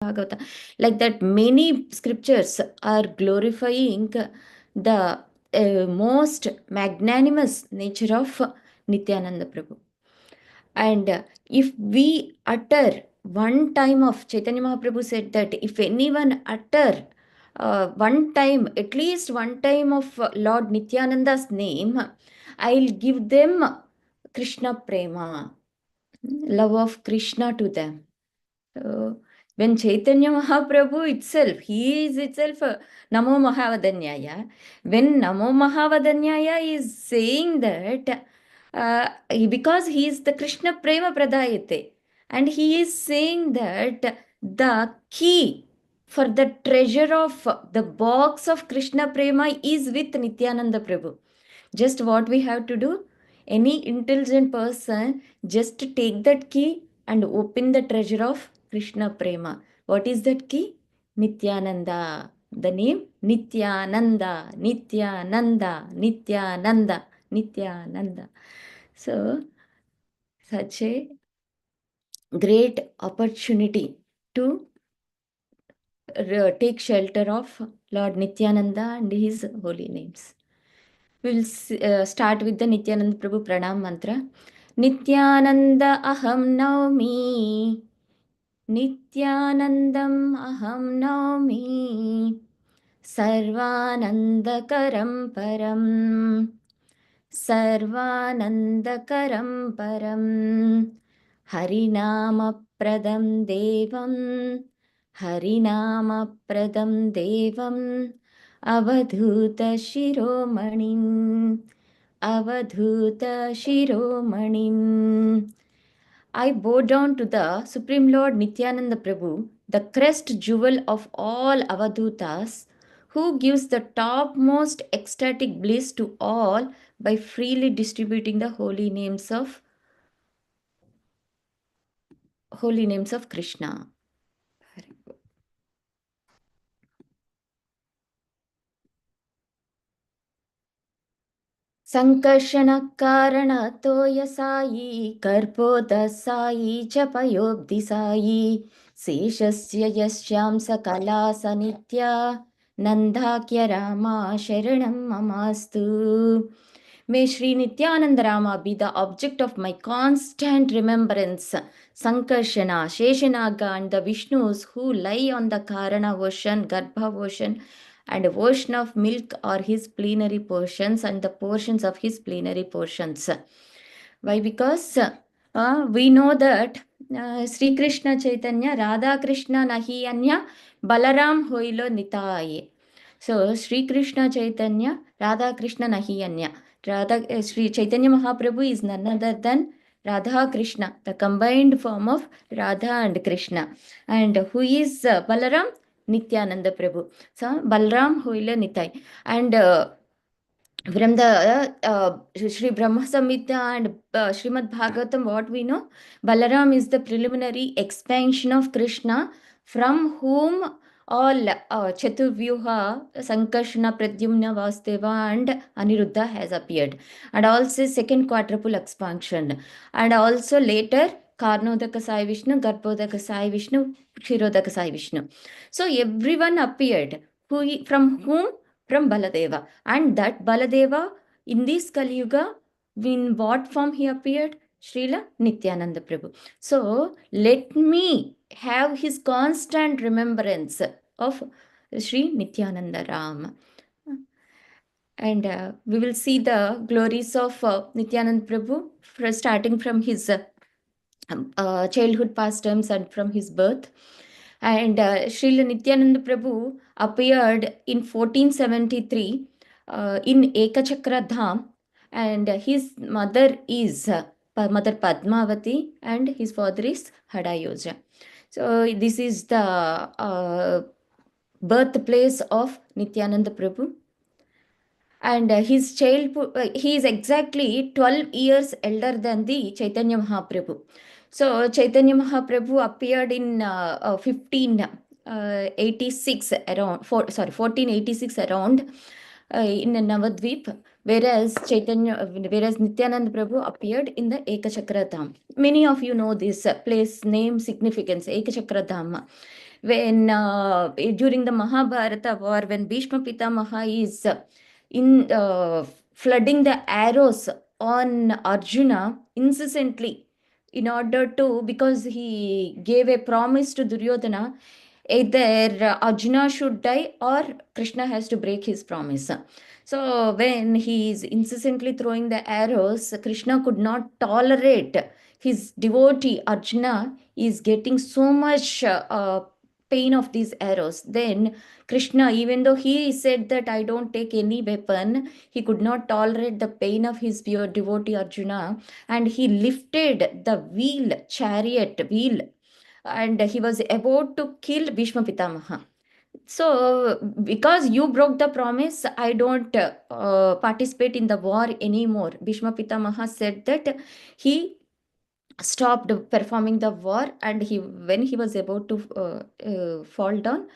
Bhagavata. Like that, many scriptures are glorifying the most magnanimous nature of Nityananda Prabhu. And if we utter one time of Chaitanya Mahaprabhu said that if anyone utter one time, at least one time of Lord Nityananda's name, I'll give them Krishna Prema, love of Krishna to them. So, when Chaitanya Mahaprabhu itself, he is itself Namo Mahavadanyaya. When Namo Mahavadanyaya is saying that, because he is the Krishna Prema Pradayate, and he is saying that the key for the treasure of the box of Krishna Prema is with Nityananda Prabhu. Just what we have to do? Any intelligent person just take that key and open the treasure of Krishna Prema. What is that key? Nityananda. The name Nityananda, Nityananda, Nityananda, Nityananda. So, such a great opportunity to take shelter of Lord Nityananda and his holy names. We will start with the Nityananda Prabhu Pranam mantra. Nityananda aham naumi. Nityanandam aham naumi. Sarvanandakaram param. Sarvanandakaram param. Harinamapradam devam. Harinamapradam devam. Avadhuta shiromanim. Avadhuta shiromanim. I bow down to the Supreme Lord Nityananda Prabhu, the crest jewel of all Avadhutas, who gives the topmost ecstatic bliss to all by freely distributing the holy names of Krishna. संकर्षणकारणतोय सायी कर्पोद सायी च पयोब्धि सायी शेषस्य यस्यां सकलास नित्या नन्दाख्य रामा शरणं ममास्तु. May Sri Nityananda Rama be the object of my constant remembrance. Sankarshana, Sheshanaga and the Vishnus who lie on the Karana ocean, Garbha ocean and ocean of milk are his plenary portions and the portions of his plenary portions. Why? Because we know that Sri Krishna Chaitanya, Radha Krishna Nahi Anya, Balaram Hoilo Nitaye. So Sri Krishna Chaitanya, Radha Krishna Nahi Anya. Sri Chaitanya Mahaprabhu is none other than Radha Krishna, the combined form of Radha and Krishna. And who is Balaram? Nityananda Prabhu. So Balram Hoila Nitai. And from the Sri Brahma Samhita and Srimad Bhagavatam, what we know? Balaram is the preliminary expansion of Krishna, from whom all Chaturvyuha, Sankarshana, Pradyumna, Vasudeva and Aniruddha has appeared. And also second quadruple expansion. And also later Karnodaka Sai Vishnu, Garbhodaka Sai Vishnu, Kshirodaka Sai Vishnu. So everyone appeared. From whom? From Baladeva. And that Baladeva in this Kali Yuga, in what form he appeared? Srila Nityananda Prabhu. So let me have his constant remembrance of Sri Nityananda Ram. And we will see the glories of Nityananda Prabhu starting from his childhood pastimes and from his birth. And Srila Nityananda Prabhu appeared in 1473 in Ekachakra Dham, and his mother is Mother Padmavati and his father is Hadayoja. So this is the birthplace of Nityananda Prabhu. And his childhood, he is exactly 12 years elder than the Chaitanya Mahaprabhu. So Chaitanya Mahaprabhu appeared in 1586 around, 1486 around in Navadvip, whereas Nityananda Prabhu appeared in the Ekachakra Dham. Many of you know this place name significance, Ekachakra Dham. when during the Mahabharata war, when Bhishma Pitamaha is in flooding the arrows on Arjuna incessantly, in order to, because he gave a promise to Duryodhana, either Arjuna should die or Krishna has to break his promise. So when he is incessantly throwing the arrows, Krishna could not tolerate his devotee Arjuna is getting so much pain of these arrows. Then Krishna, even though he said that I don't take any weapon, he could not tolerate the pain of his pure devotee Arjuna, and he lifted the wheel, chariot wheel, and he was about to kill Bhishma Pitamaha. So, because you broke the promise, I don't participate in the war anymore. Bhishma Pitamaha said that he stopped performing the war, and he, when he was about to fall down,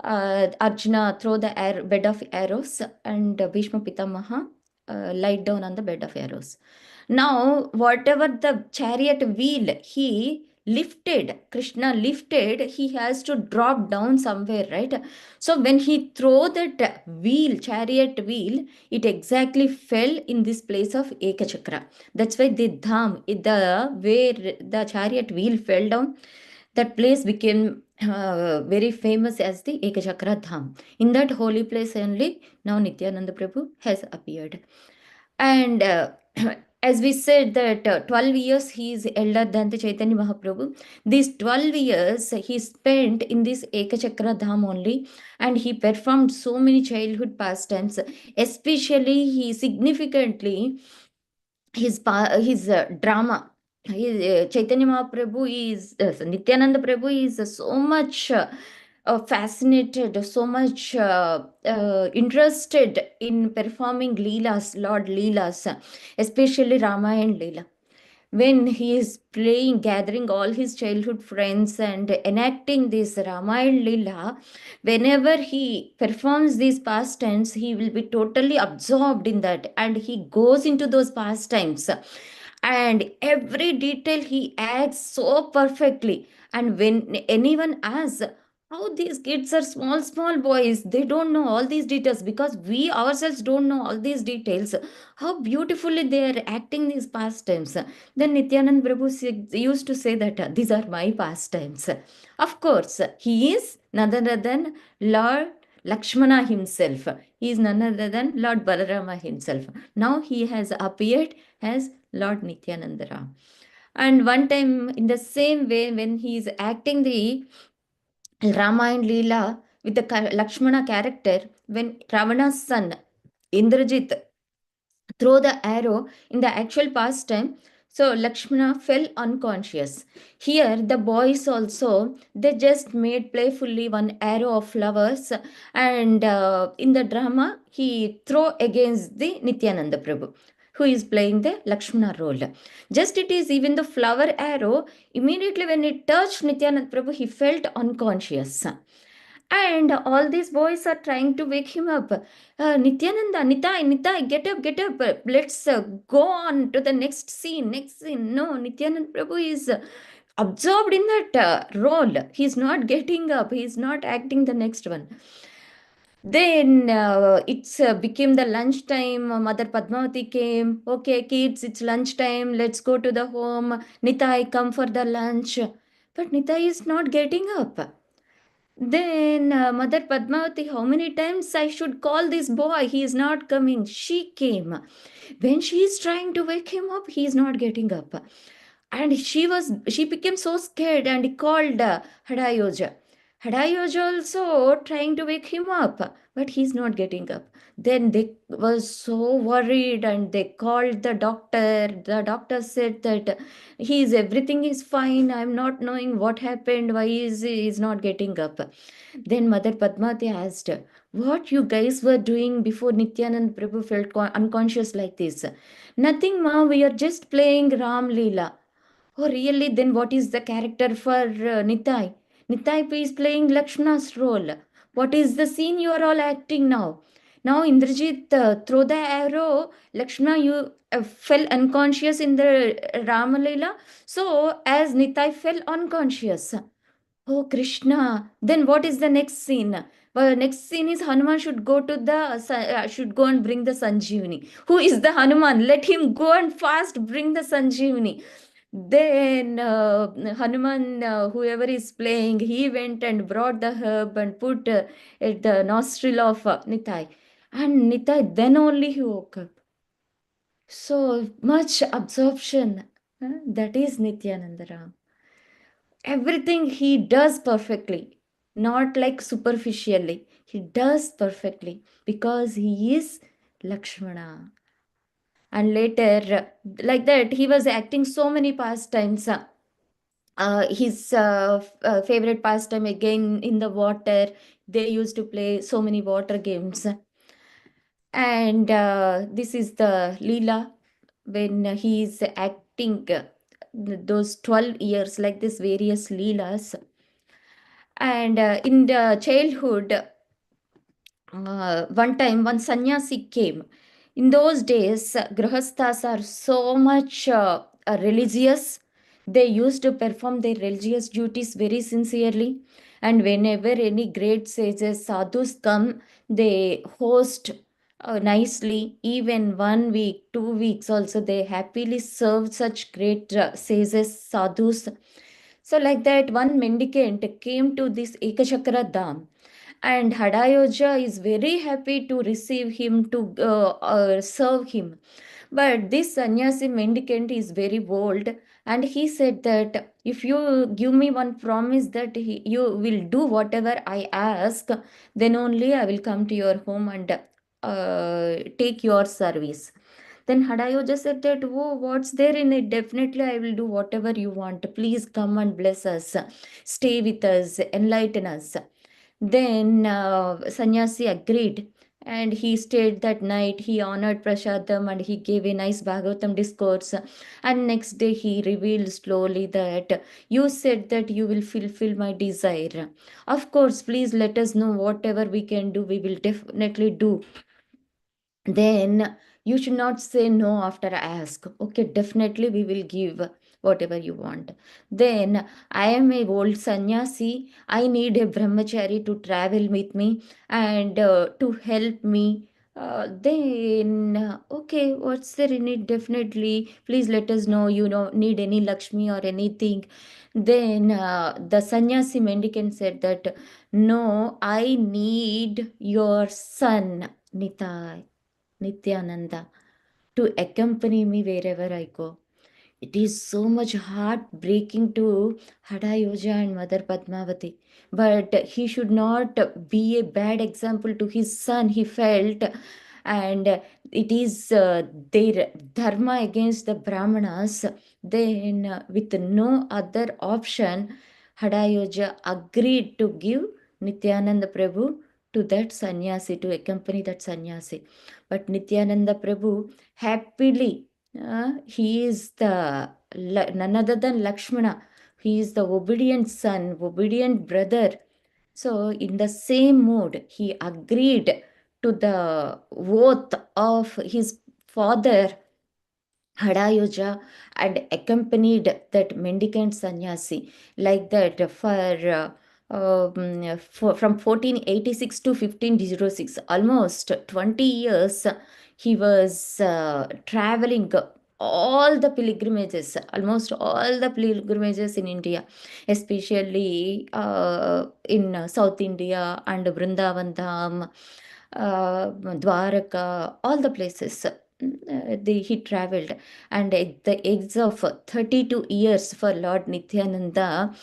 Arjuna throw the bed of arrows, and Bhishma Pitamaha lied down on the bed of arrows. Now, whatever the chariot wheel he lifted, Krishna lifted, he has to drop down somewhere, right? So when he throw that wheel, chariot wheel, it exactly fell in this place of Ekachakra. That's why the dham, the where the chariot wheel fell down, that place became very famous as the Ekachakra Dham. In that holy place only, now Nityananda Prabhu has appeared. And as we said that 12 years he is elder than the Chaitanya Mahaprabhu. These 12 years he spent in this Ekachakra Dham only, and he performed so many childhood pastimes. Especially he significantly his drama. Chaitanya Mahaprabhu is Nityananda Prabhu is so much fascinated, so much interested in performing Leelas, Lord Leelas, especially Ramayana Leela. When he is playing, gathering all his childhood friends and enacting this Ramayana Leela, whenever he performs these pastimes, he will be totally absorbed in that, and he goes into those pastimes. And every detail he adds so perfectly. And when anyone asks, how these kids are small, small boys, they don't know all these details, because we ourselves don't know all these details. How beautifully they are acting these pastimes. Then Nityanand Prabhu used to say that these are my pastimes. Of course, he is none other than Lord Lakshmana himself. He is none other than Lord Balarama himself. Now he has appeared as Lord Nityananda. And one time, in the same way, when he is acting the Ramayana Leela with the Lakshmana character, when Ravana's son Indrajit throw the arrow in the actual pastime, so Lakshmana fell unconscious. Here, the boys also, they just made playfully one arrow of flowers, and in the drama, he throw against the Nityananda Prabhu, who is playing the Lakshmana role. Just it is even the flower arrow, immediately when it touched Nityananda Prabhu, he felt unconscious. And all these boys are trying to wake him up. Nityananda, Nitai, get up. Let's go on to the next scene. Next scene. No, Nityananda Prabhu is absorbed in that role. He's not getting up. He's not acting the next one. Then it's became the lunchtime. Mother Padmavati came. Okay, kids, it's lunchtime. Let's go to the home. Nitai, come for the lunch. But Nitai is not getting up. Then Mother Padmavati, how many times I should call this boy? He is not coming. She came. When she is trying to wake him up, he is not getting up. And she became so scared and called Hadayoja. Hadayoja also trying to wake him up, but he's not getting up. Then they was so worried and they called the doctor. The doctor said that everything is fine. I'm not knowing what happened. Why is he is not getting up? Then Mother Padmati asked, what you guys were doing before Nityanand Prabhu felt unconscious like this? Nothing, ma. We are just playing Ram Leela. Oh, really? Then what is the character for Nitai? Nitai is playing Lakshmana's role. What is the scene you are all acting now? Now Indrajit throw the arrow. Lakshmana, you fell unconscious in the Ramalila. So as Nitai fell unconscious. Oh, Krishna. Then what is the next scene? Well, next scene is Hanuman should go to the should go and bring the Sanjeevani. Who is the Hanuman? Let him go and fast bring the Sanjeevani. Then Hanuman, whoever is playing, he went and brought the herb and put at the nostril of Nitai. And Nitai, then only he woke up. So much absorption. That is Nityananda. Everything he does perfectly, not like superficially. He does perfectly because he is Lakshmana. And later, like that, he was acting so many pastimes. His favorite pastime again in the water. They used to play so many water games. And this is the Leela when he is acting those 12 years like this various Leelas. And in the childhood, one time one sannyasi came. In those days, grahasthas are so much religious. They used to perform their religious duties very sincerely. And whenever any great sages, sadhus come, they host nicely. Even 1 week, 2 weeks also, they happily serve such great sages, sadhus. So, like that, one mendicant came to this Ekachakra Dham, and Hadayoja is very happy to receive him, to serve him. But this sannyasi mendicant is very bold, and he said that if you give me one promise that you will do whatever I ask, then only I will come to your home and take your service. Then Hadayoja said that, oh, what's there in it? Definitely, I will do whatever you want. Please come and bless us. Stay with us, enlighten us. Then Sannyasi agreed, and he stayed that night. He honored Prasadam and he gave a nice Bhagavatam discourse. And next day he revealed slowly that you said that you will fulfill my desire. Of course, please let us know whatever we can do. We will definitely do. Then you should not say no after I ask. Okay, definitely we will give whatever you want. Then I am a old sannyasi. I need a brahmachari to travel with me and to help me. Then okay, what's there in it? Definitely, please let us know. You don't need any Lakshmi or anything. Then the sannyasi mendicant said that no, I need your son Nitai. Nityananda, to accompany me wherever I go. It is so much heartbreaking to Hadayoja and Mother Padmavati. But he should not be a bad example to his son, he felt. And it is their dharma against the Brahmanas. Then, with no other option, Hadayoja agreed to give Nityananda Prabhu to that sannyasi, to accompany that sannyasi. But Nityananda Prabhu happily, he is the none other than Lakshmana. He is the obedient son, obedient brother. So, in the same mood, he agreed to the oath of his father Hadayoja and accompanied that mendicant sannyasi like that from 1486 to 1506, almost 20 years, he was traveling all the pilgrimages, almost all the pilgrimages in India, especially in South India and Vrindavan Dham, Dwaraka, all the places. He traveled, and at the age of 32 years for Lord Nityananda,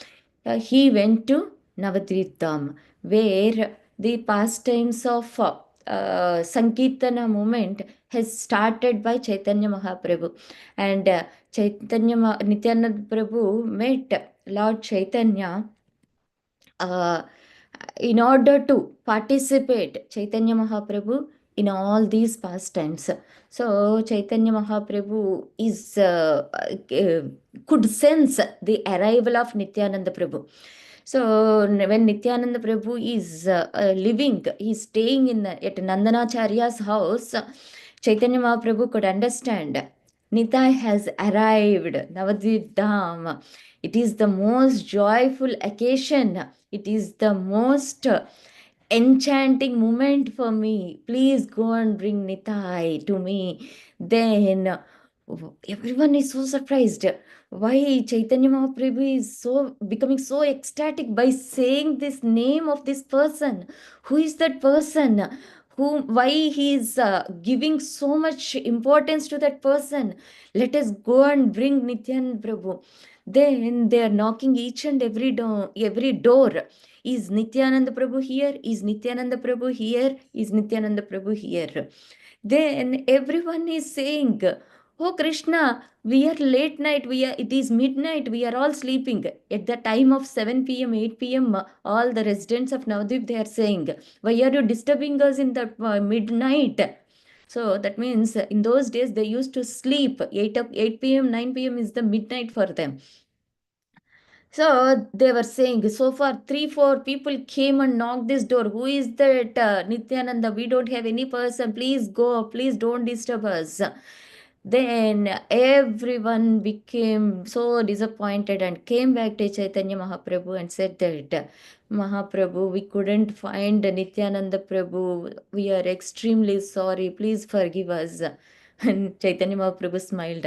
he went to Navadvip Dham, where the pastimes of Sankirtana movement has started by Chaitanya Mahaprabhu. And Nityananda Prabhu met Lord Chaitanya uh, in order to participate Chaitanya Mahaprabhu in all these pastimes. So Chaitanya Mahaprabhu is could sense the arrival of Nityananda Prabhu. So when Nityananda Prabhu is living, he's staying at Nandanacharya's house, Chaitanya Mahaprabhu could understand Nitai has arrived, Navadvip Dham. It is the most joyful occasion. It is the most enchanting moment for me. Please go and bring Nitai to me. Then everyone is so surprised. Why Chaitanya Mahaprabhu is so becoming so ecstatic by saying this name of this person? Who is that person? Why he is giving so much importance to that person? Let us go and bring Nityananda Prabhu. Then they are knocking each and every door. Is Nityananda Prabhu here? Is Nityananda Prabhu here? Is Nityananda Prabhu here? Then everyone is saying, "Oh Krishna, we are late night. It is midnight. We are all sleeping." At the time of 7 p.m., 8 p.m., all the residents of Navadvip, they are saying, "Why are you disturbing us in the midnight?" So that means in those days they used to sleep. 8 p.m., 9 p.m. is the midnight for them. So they were saying, so far 3, 4 people came and knocked this door. Who is that? Nityananda, we don't have any person. Please go. Please don't disturb us. Then everyone became so disappointed and came back to Chaitanya Mahaprabhu and said that, Mahaprabhu, we couldn't find Nityananda Prabhu. We are extremely sorry. Please forgive us. And Chaitanya Mahaprabhu smiled.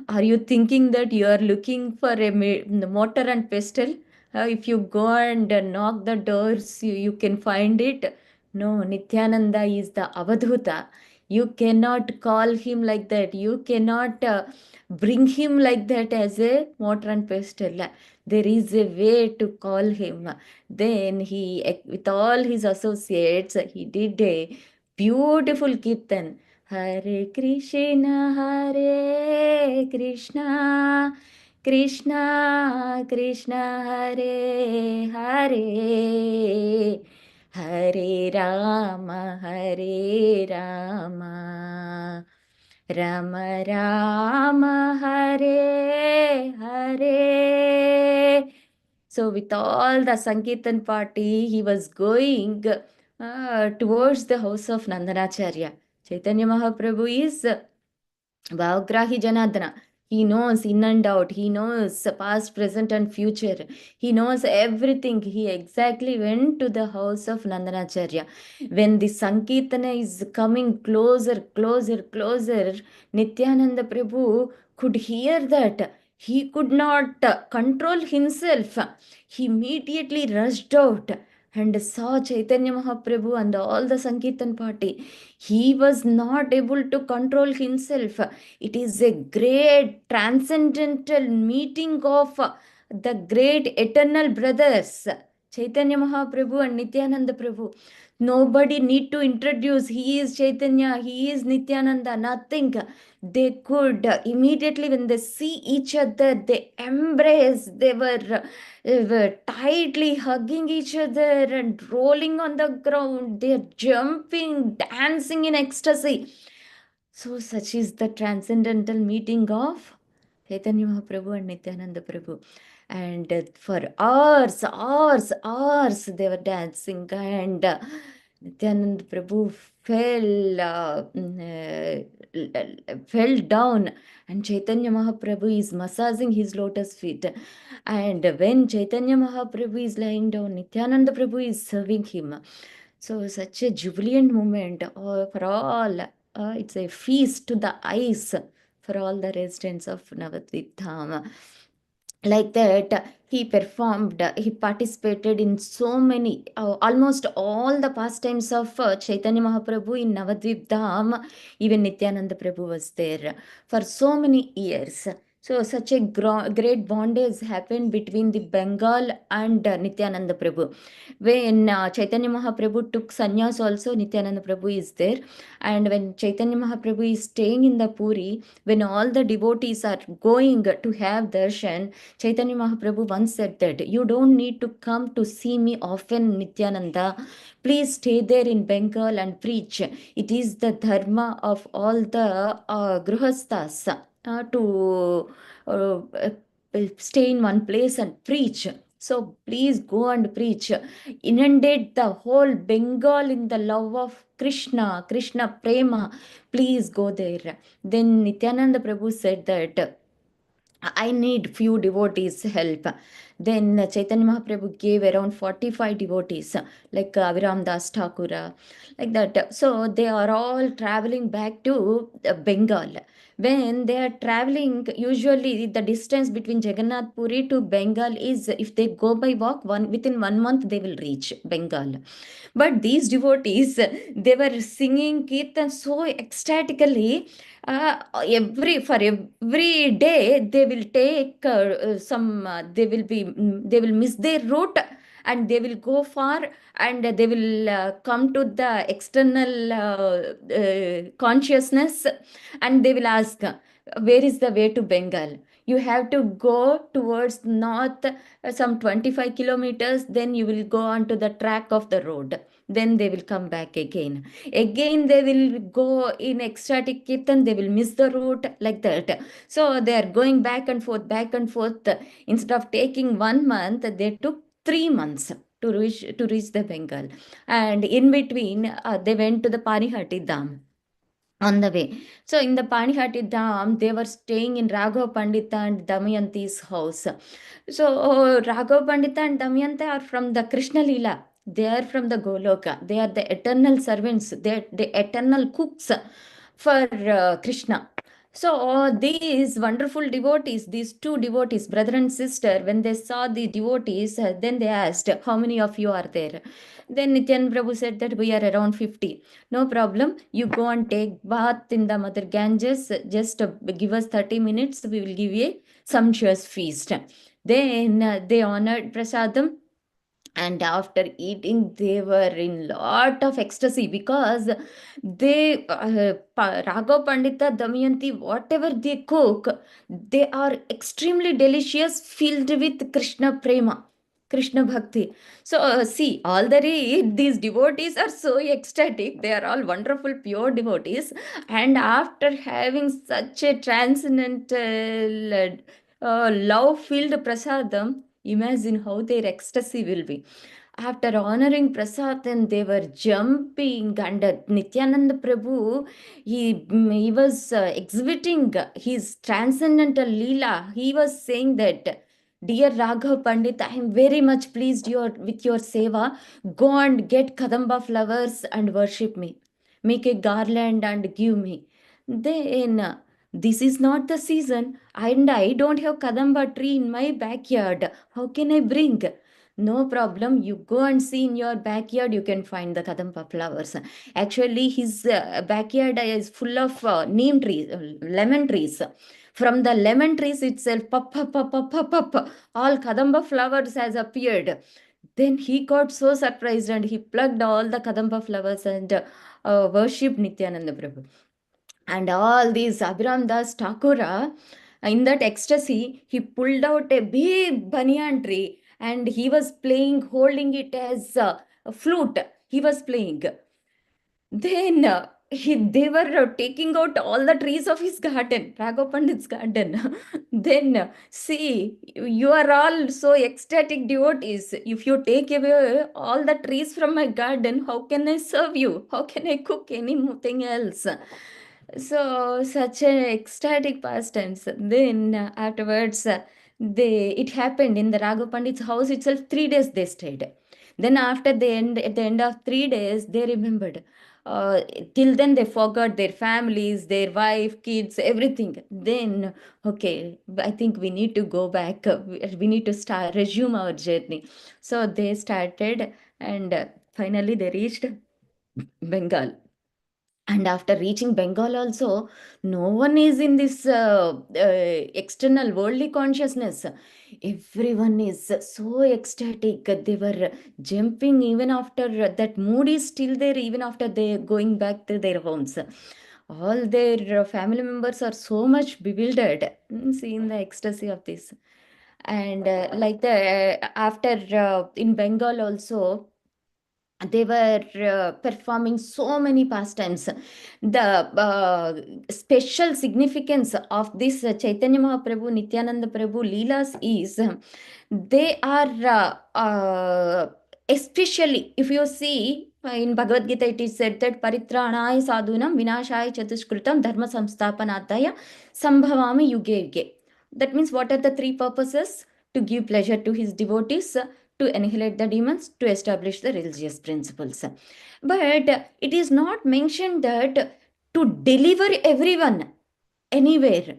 Are you thinking that you are looking for a mortar and pestle? If you go and knock the doors, you can find it. No, Nityananda is the Avadhuta. You cannot call him like that. You cannot bring him like that as a mortar and pestle. There is a way to call him. Then he, with all his associates, he did a beautiful kirtan. Hare Krishna, Hare Krishna, Krishna Krishna, Hare Hare, Hare Rama, Hare Rama, Rama Rama, Hare Hare. So with all the Sankirtan party, he was going towards the house of Nandanacharya. Chaitanya Mahaprabhu is Bhavgrahi Janardana. He knows in and out. He knows past, present, and future. He knows everything. He exactly went to the house of Nandanacharya. When the Sankirtana is coming closer, closer, closer, Nityananda Prabhu could hear that. He could not control himself. He immediately rushed out and saw Chaitanya Mahaprabhu and all the Sankirtan party. He was not able to control himself. It is a great transcendental meeting of the great eternal brothers, Chaitanya Mahaprabhu and Nityananda Prabhu. Nobody need to introduce. He is Chaitanya, he is Nityananda, nothing. They could immediately, when they see each other, they embrace. They were tightly hugging each other and rolling on the ground. They're jumping, dancing in ecstasy. So, such is the transcendental meeting of Chaitanya Mahaprabhu and Nityananda Prabhu. And for hours, they were dancing. And Nityananda Prabhu fell down. And Chaitanya Mahaprabhu is massaging his lotus feet. And when Chaitanya Mahaprabhu is lying down, Nityananda Prabhu is serving him. So, such a jubilant moment for all. It's a feast to the eyes for all the residents of Navadvip Dham. Like that, he participated in so many, almost all the pastimes of Chaitanya Mahaprabhu in Navadvip Dham. Even Nityananda Prabhu was there for so many years. So such a great bondage happened between the Bengal and Nityananda Prabhu. When Chaitanya Mahaprabhu took sannyas also, Nityananda Prabhu is there. And when Chaitanya Mahaprabhu is staying in the Puri, when all the devotees are going to have darshan, Chaitanya Mahaprabhu once said that, you don't need to come to see me often, Nityananda. Please stay there in Bengal and preach. It is the dharma of all the grihasthas to stay in one place and preach. So please go and preach. Inundate the whole Bengal in the love of Krishna, Krishna Prema. Please go there. Then Nityananda Prabhu said that I need few devotees help. Then Chaitanya Mahaprabhu gave around 45 devotees, like Aviram Das Thakura, like that. So they are all traveling back to Bengal. When they are traveling, usually the distance between Jagannath Puri to Bengal is, if they go by walk, within 1 month they will reach Bengal. But these devotees, they were singing Kirtan so ecstatically. For every day they will take some they will miss their route, and they will go far, and they will come to the external consciousness, and they will ask, where is the way to Bengal? You have to go towards north, some 25 kilometers, then you will go onto the track of the road, then they will come back again they will go in ecstatic kirtan, they will miss the route, like that. So they are going back and forth. Instead of taking 1 month, they took 3 months to reach the Bengal. And in between, they went to the Panihati Dam on the way. So in the Panihati Dham, they were staying in Raghav Pandita and Damayanti's house. So Raghav Pandita and Damayanti are from the Krishna Lila. They are from the Goloka. They are the eternal servants. They are the eternal cooks for Krishna. So these wonderful devotees, these two devotees, brother and sister, when they saw the devotees, then they asked, how many of you are there? Then Nityan Prabhu said that we are around 50. No problem. You go and take bath in the Mother Ganges. Just give us 30 minutes. We will give you a sumptuous feast. Then they honored Prasadam, and after eating they were in lot of ecstasy, because they Raghav Pandita, Damayanti, whatever they cook, they are extremely delicious, filled with Krishna prema, Krishna bhakti. So see, all these devotees are so ecstatic, they are all wonderful pure devotees, and after having such a transcendental love filled prasadam, imagine how their ecstasy will be. After honoring Prasad, and they were jumping, and Nityananda Prabhu, he was exhibiting his transcendental Leela. He was saying that, dear Raghav Pandit, I am very much pleased with your seva. Go and get Kadamba flowers and worship me. Make a garland and give me. Then, this is not the season, and I don't have Kadamba tree in my backyard. How can I bring? No problem. You go and see in your backyard, you can find the Kadamba flowers. Actually, his backyard is full of neem trees, lemon trees. From the lemon trees itself, pop, pop, pop, pop, pop, pop, all Kadamba flowers has appeared. Then he got so surprised, and he plucked all the Kadamba flowers and worshipped Nityananda Prabhu. And all these Abhiram Das Thakura, in that ecstasy, he pulled out a big banyan tree, and he was playing, holding it as a flute. He was playing. Then they were taking out all the trees of his garden, Raghav Pandit's garden. Then see, you are all so ecstatic devotees. If you take away all the trees from my garden, how can I serve you? How can I cook anything else? So such an ecstatic pastimes. Then afterwards, it happened in the Raghav Pandit's house itself. 3 days they stayed. Then after at the end of 3 days, they remembered. Uh, Till then they forgot their families, their wife, kids, everything. Then okay, I think we need to go back. We need to resume our journey. So they started, and finally they reached Bengal. And after reaching Bengal also, no one is in this external worldly consciousness. Everyone is so ecstatic. They were jumping even after that mood is still there, even after they going back to their homes. All their family members are so much bewildered, seeing the ecstasy of this. And like the after in Bengal also, they were performing so many pastimes. The special significance of this Chaitanya Mahaprabhu, Nityananda Prabhu Leelas is they are especially, if you see in Bhagavad Gita, it is said that Paritranaya Sadhunam Vinashaya Chatushkrutam Dharma Samsthapanataya Sambhavami Yuge Yuge. That means, what are the three purposes? To give pleasure to his devotees, to annihilate the demons, to establish the religious principles. But it is not mentioned that to deliver everyone anywhere.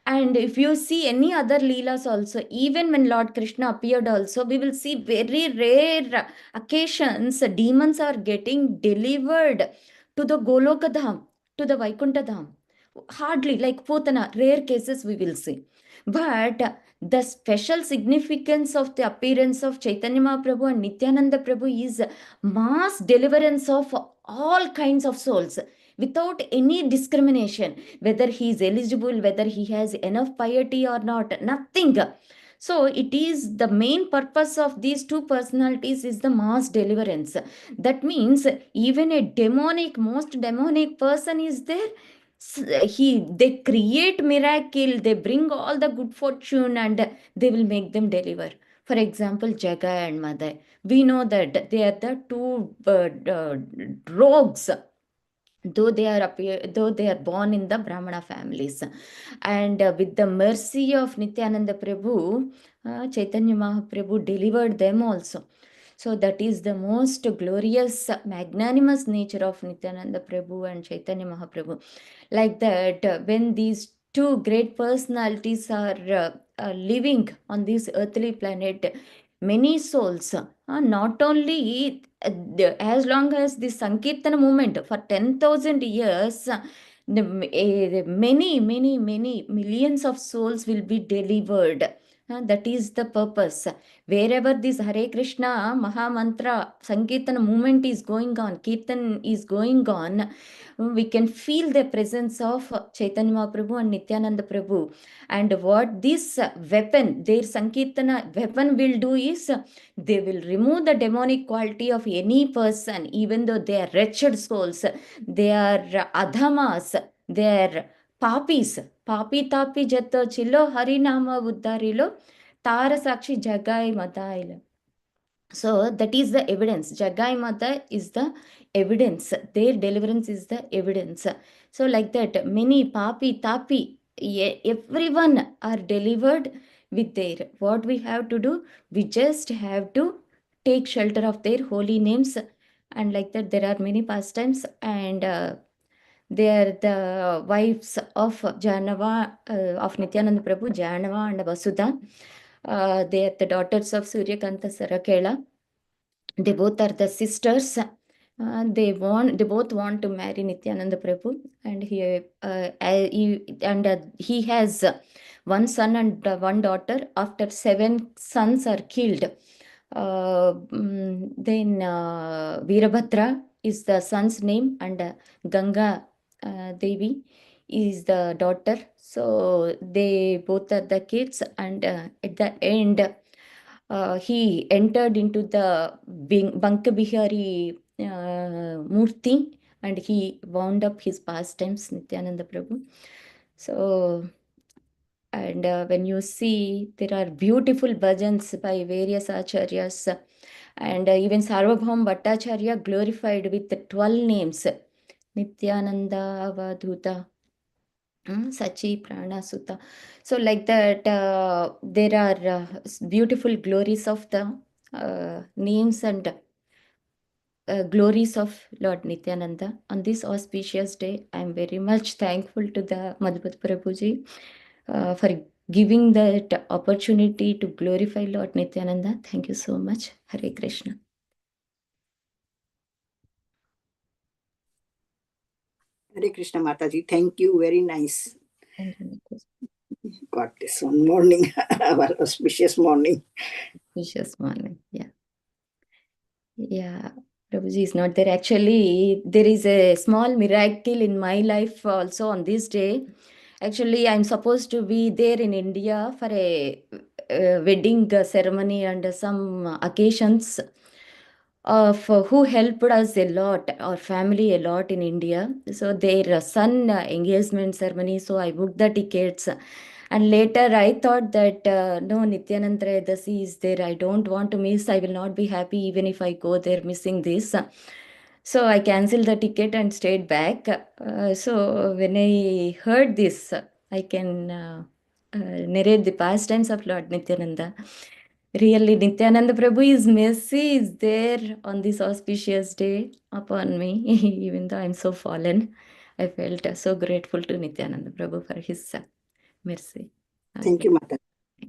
And if you see any other Leelas also, even when Lord Krishna appeared also, we will see very rare occasions demons are getting delivered to the Goloka Dham, to the Vaikuntha Dham. Hardly, like Putana, rare cases we will see. But the special significance of the appearance of Chaitanya Mahaprabhu and Nityananda Prabhu is mass deliverance of all kinds of souls without any discrimination, whether he is eligible, whether he has enough piety or not, nothing. So it is the main purpose of these two personalities is the mass deliverance. That means even a demonic, most demonic person is there, they create miracle, they bring all the good fortune and they will make them deliver. For example, Jagai and Madai, we know that they are the two rogues, though they are born in the Brahmana families. And with the mercy of Nityananda Prabhu, Chaitanya Mahaprabhu delivered them also. So that is the most glorious, magnanimous nature of Nityananda Prabhu and Chaitanya Mahaprabhu. Like that, when these two great personalities are living on this earthly planet, many souls, not only as long as the Sankirtana movement for 10,000 years, many millions of souls will be delivered. That is the purpose. Wherever this Hare Krishna Mahamantra Sankirtana movement is going on, Kirtan is going on, we can feel the presence of Chaitanya Mahaprabhu and Nityananda Prabhu. And what this weapon, their Sankirtana weapon will do is, they will remove the demonic quality of any person, even though they are wretched souls, they are adhamas, they are papis. Papi tapi jato chilo harinama uddharilo tara sakshi jagai madailo. So that is the evidence. Jagai Mata is the evidence. Their deliverance is the evidence. So like that, many papi, tapi, everyone are delivered with their. What we have to do? We just have to take shelter of their holy names. And like that, there are many pastimes, and they are the wives of Janava, of Nityananda Prabhu, Janava and Vasudha. They are the daughters of Suryakanta Sarakela. They both are the sisters. They both want to marry Nityananda Prabhu, and he has one son and one daughter. After 7 sons are killed, then Veerabhadra is the son's name, and Ganga Devi is the daughter. So they both are the kids, and at the end, he entered into the Bankabihari Murti, and he wound up his pastimes, Nityananda Prabhu. So, and when you see, there are beautiful bhajans by various acharyas, and even Sarvabhaum Bhattacharya glorified with the 12 names, Nityananda Avadhuta, Sachi Prana Sutta. So like that, there are beautiful glories of the names and glories of Lord Nityananda. On this auspicious day, I am very much thankful to the Madhubad Prabhuji for giving that opportunity to glorify Lord Nityananda. Thank you so much. Hare Krishna. Hare Krishna Mataji, thank you, very nice. Thank you. Got this one morning, our auspicious morning. Auspicious morning, yeah. Yeah, Prabhuji is not there. Actually, there is a small miracle in my life also on this day. Actually, I'm supposed to be there in India for a wedding ceremony and some occasions. of who helped us a lot, our family a lot in India. So their son engagement ceremony, so I booked the tickets. And later I thought that no, Nityananda Tiyodasi is there. I don't want to miss. I will not be happy even if I go there missing this. So I canceled the ticket and stayed back. So when I heard this, I can narrate the past tense of Lord Nityananda. Really, Nityananda Prabhu is mercy is there on this auspicious day upon me, even though I'm so fallen. I felt so grateful to Nityananda Prabhu for his mercy. Thank Okay. you, Mata.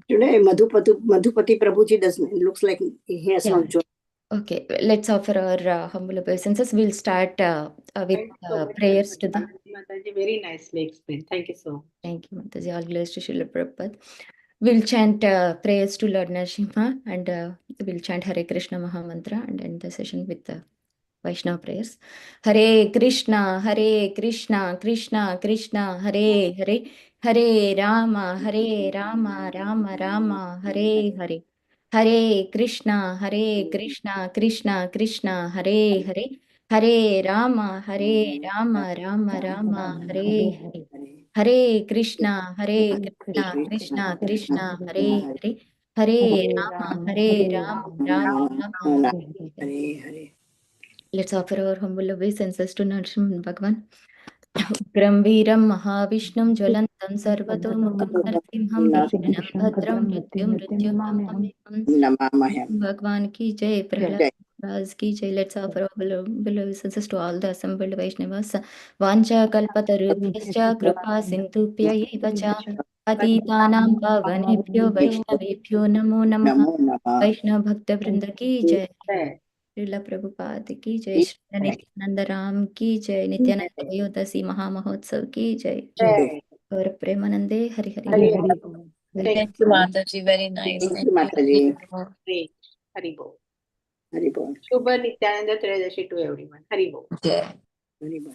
Today, Madhupati Prabhuji doesn't. It looks like he has not joined. Okay, let's offer our humble obeisances. We'll start with prayers to the. Mataji, very nicely explained. Thank you so much. Thank you, Mataji. All glories to Srila Prabhupada. We'll chant prayers to Lord Narasimha and we'll chant Hare Krishna Maha Mantra and end the session with the Vaishnava prayers. Hare Krishna, Krishna Krishna, Hare Hare, Hare Rama, Rama Rama, Hare Hare. Hare Krishna, Krishna Krishna, Hare Hare, Hare Rama, Rama, Hare Hare. Hare Krishna, Krishna Krishna, Hare Hare, Hare Rama, Rama, Hare Hare. Let's offer our humble obeisances to Narasimha Bhagavan. Ugram Veeram Mahavishnu Jwalantam Sarvatomukam Narasimham Vishanam Bhadram Mrityum Namamaham. Bhagwan ki jai, Prahlad Maharaj ki jai. Let's offer our humble obeisances to all the assembled Vaishnavas. Vancha kalpatarubhyascha kripa sindhubhya eva cha patitanam pavanebhyo vaishnavebhyo namo namah. Namo Namah. Vaishnav Bhakta Vrinda ki jai. Srila Prabhupada की जय, श्री नित्यानंद राम की जय, नित्यानंद तयोदसी महामहोत्सव की जय, और प्रेमानंदे हरि हरि बोल. Thank you, Mataji. Very nice. Thank you, Mataji. Great. Hari Bol. Hari Bol. Shubha Nityananda Tiyodasi to everyone. Hari Bol. जय. Hari Bol.